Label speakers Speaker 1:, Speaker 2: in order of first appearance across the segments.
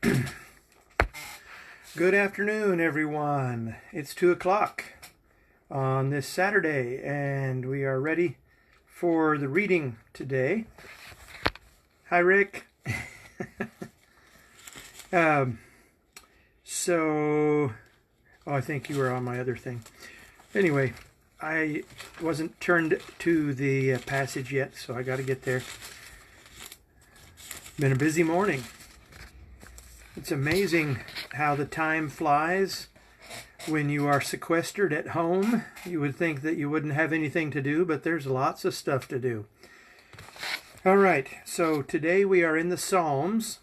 Speaker 1: Good afternoon, everyone. It's 2 o'clock on this Saturday, and we are ready for the reading today. Hi, Rick. I think you were on my other thing. Anyway, I wasn't turned to the passage yet, so I got to get there. Been a busy morning. It's amazing how the time flies when you are sequestered at home. You would think that you wouldn't have anything to do, but there's lots of stuff to do. All right, so today we are in the Psalms,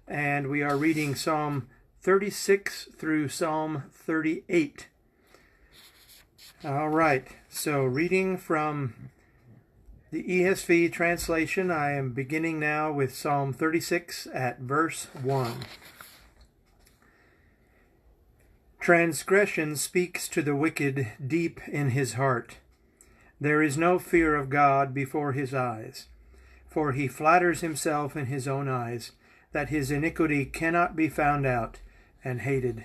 Speaker 1: and we are reading Psalm 36 through Psalm 38. All right, so reading from the ESV translation, I am beginning now with Psalm 36 at verse 1. Transgression speaks to the wicked deep in his heart. There is no fear of God before his eyes, for he flatters himself in his own eyes, that his iniquity cannot be found out and hated.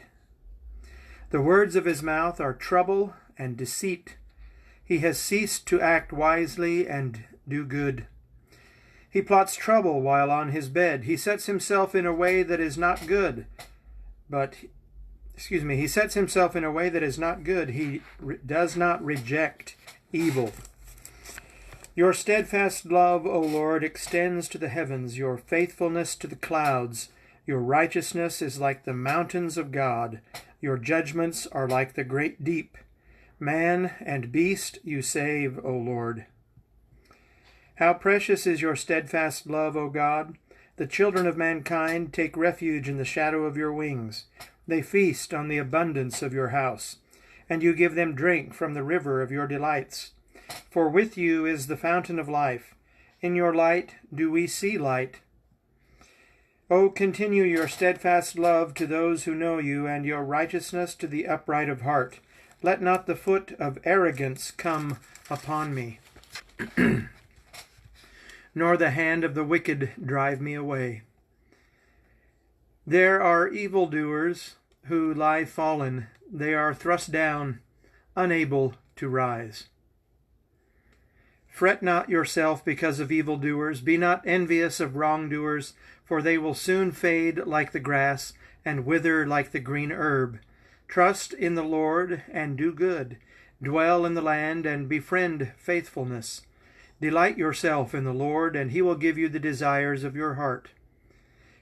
Speaker 1: The words of his mouth are trouble and deceit. He has ceased to act wisely and do good. He plots trouble while on his bed. He sets himself in a way that is not good. He sets himself in a way that is not good. He does not reject evil. Your steadfast love, O Lord, extends to the heavens, your faithfulness to the clouds. Your righteousness is like the mountains of God. Your judgments are like the great deep. Man and beast you save, O Lord. How precious is your steadfast love, O God! The children of mankind take refuge in the shadow of your wings. They feast on the abundance of your house, and you give them drink from the river of your delights. For with you is the fountain of life. In your light do we see light. O continue your steadfast love to those who know you, and your righteousness to the upright of heart. Let not the foot of arrogance come upon me, nor the hand of the wicked drive me away. There are evildoers who lie fallen. They are thrust down, unable to rise. Fret not yourself because of evildoers. Be not envious of wrongdoers, for they will soon fade like the grass and wither like the green herb. Trust in the Lord and do good. Dwell in the land and befriend faithfulness. Delight yourself in the Lord, and he will give you the desires of your heart.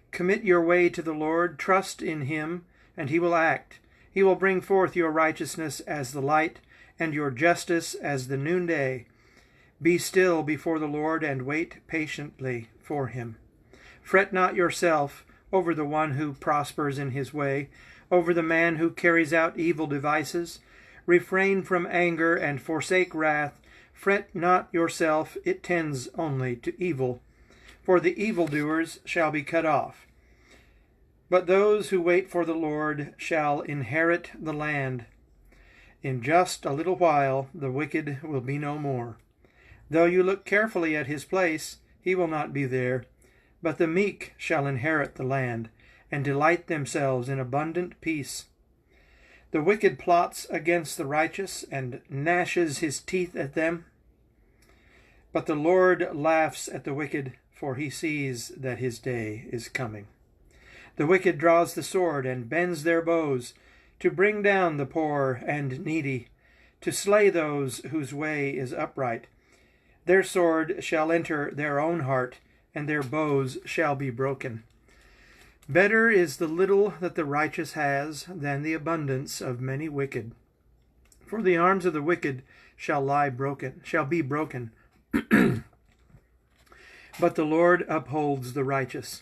Speaker 1: Commit your way to the Lord. Trust in him, and he will act. He will bring forth your righteousness as the light, and your justice as the noonday. Be still before the Lord, and wait patiently for him. Fret not yourself over the one who prospers in his way, over the man who carries out evil devices. Refrain from anger and forsake wrath. Fret not yourself, it tends only to evil. For the evildoers shall be cut off. But those who wait for the Lord shall inherit the land. In just a little while the wicked will be no more. Though you look carefully at his place, he will not be there. But the meek shall inherit the land, and delight themselves in abundant peace. The wicked plots against the righteous, and gnashes his teeth at them. But the Lord laughs at the wicked, for he sees that his day is coming. The wicked draws the sword, and bends their bows, to bring down the poor and needy, to slay those whose way is upright. Their sword shall enter their own heart, and their bows shall be broken. Better is the little that the righteous has than the abundance of many wicked. For the arms of the wicked shall be broken. But the Lord upholds the righteous.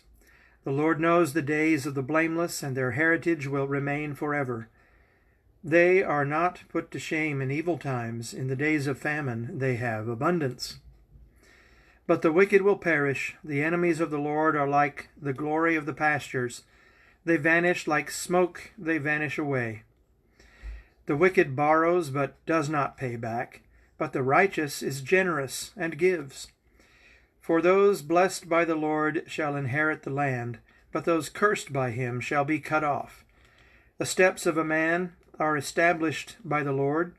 Speaker 1: The Lord knows the days of the blameless, and their heritage will remain forever. They are not put to shame in evil times. In the days of famine they have abundance. But the wicked will perish. The enemies of the Lord are like the glory of the pastures. They vanish like smoke, they vanish away. The wicked borrows, but does not pay back. But the righteous is generous and gives. For those blessed by the Lord shall inherit the land, but those cursed by him shall be cut off. The steps of a man are established by the Lord.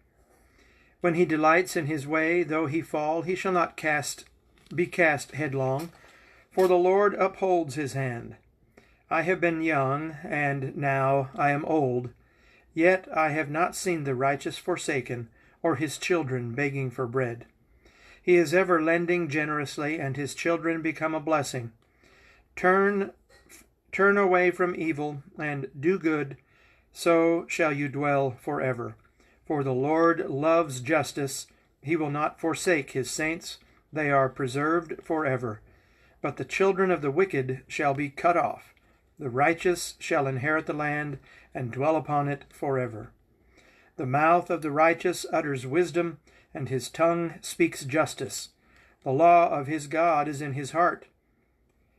Speaker 1: When he delights in his way, though he fall, he shall not be cast headlong, for the Lord upholds his hand. I have been young, and now I am old, yet I have not seen the righteous forsaken, or his children begging for bread. He is ever lending generously, and his children become a blessing. Turn away from evil, and do good, so shall you dwell forever. For the Lord loves justice. He will not forsake his saints. They are preserved forever. But the children of the wicked shall be cut off. The righteous shall inherit the land and dwell upon it forever. The mouth of the righteous utters wisdom, and his tongue speaks justice. The law of his God is in his heart.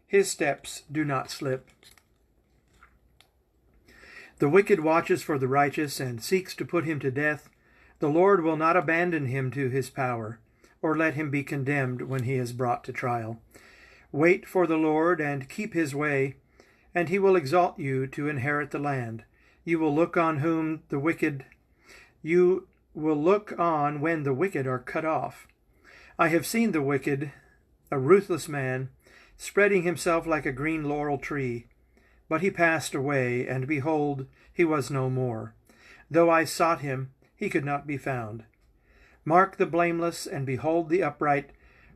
Speaker 1: His steps do not slip. The wicked watches for the righteous and seeks to put him to death. The Lord will not abandon him to his power, or let him be condemned when he is brought to trial. Wait for the Lord and keep his way, and he will exalt you to inherit the land. You will look on when the wicked are cut off. I have seen the wicked, a ruthless man, spreading himself like a green laurel tree. But he passed away, and behold, he was no more. Though I sought him, he could not be found. Mark the blameless, and behold the upright,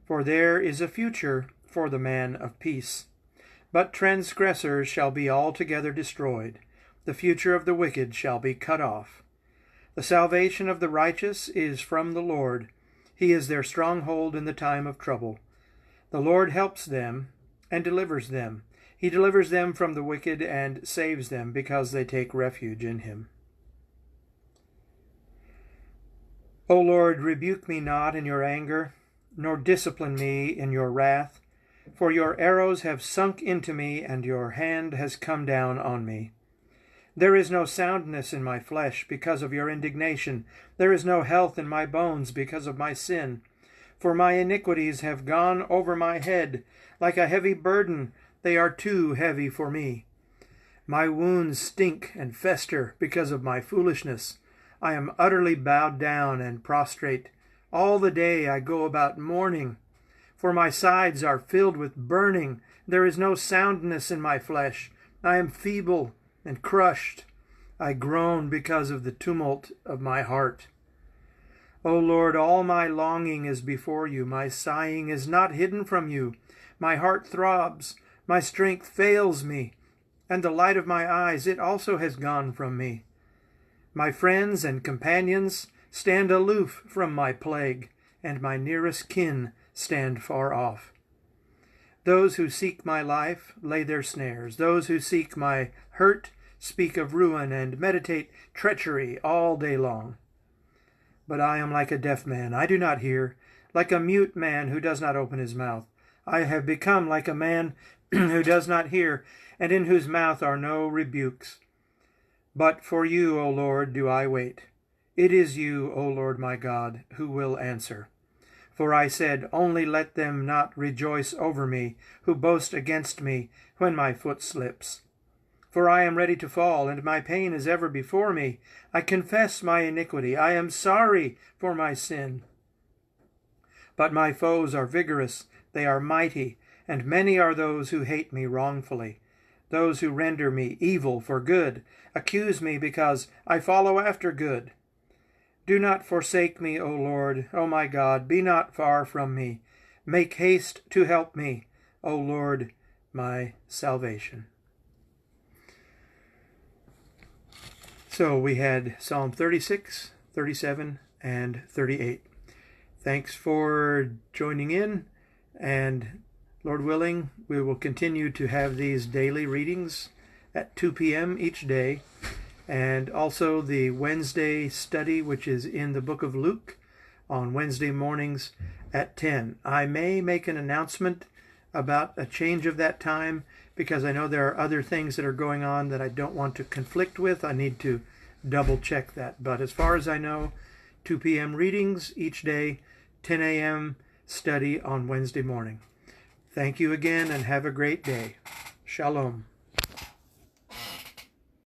Speaker 1: for there is a future for the man of peace. But transgressors shall be altogether destroyed. The future of the wicked shall be cut off. The salvation of the righteous is from the Lord. He is their stronghold in the time of trouble. The Lord helps them and delivers them. He delivers them from the wicked and saves them because they take refuge in him. O Lord, rebuke me not in your anger, nor discipline me in your wrath. For your arrows have sunk into me, and your hand has come down on me. There is no soundness in my flesh because of your indignation. There is no health in my bones because of my sin. For my iniquities have gone over my head like a heavy burden. They are too heavy for me. My wounds stink and fester because of my foolishness. I am utterly bowed down and prostrate. All the day I go about mourning, for my sides are filled with burning. There is no soundness in my flesh. I am feeble and crushed. I groan because of the tumult of my heart. O Lord, all my longing is before you. My sighing is not hidden from you. My heart throbs. My strength fails me, and the light of my eyes, it also has gone from me. My friends and companions stand aloof from my plague, and my nearest kin stand far off. Those who seek my life lay their snares. Those who seek my hurt speak of ruin and meditate treachery all day long. But I am like a deaf man. I do not hear, like a mute man who does not open his mouth. I have become like a man who does not hear, and in whose mouth are no rebukes. But for you, O Lord, do I wait. It is you, O Lord my God, who will answer. For I said, only let them not rejoice over me, who boast against me when my foot slips. For I am ready to fall, and my pain is ever before me. I confess my iniquity. I am sorry for my sin. But my foes are vigorous. They are mighty, and many are those who hate me wrongfully. Those who render me evil for good accuse me because I follow after good. Do not forsake me, O Lord, O my God, be not far from me. Make haste to help me, O Lord, my salvation. So we had Psalm 36, 37, and 38. Thanks for joining in, and Lord willing, we will continue to have these daily readings at 2 p.m. each day, and also the Wednesday study, which is in the book of Luke, on Wednesday mornings at 10. I may make an announcement about a change of that time, because I know there are other things that are going on that I don't want to conflict with. I need to double check that. But as far as I know, 2 p.m. readings each day, 10 a.m. study on Wednesday morning. Thank you again, and have a great day. Shalom.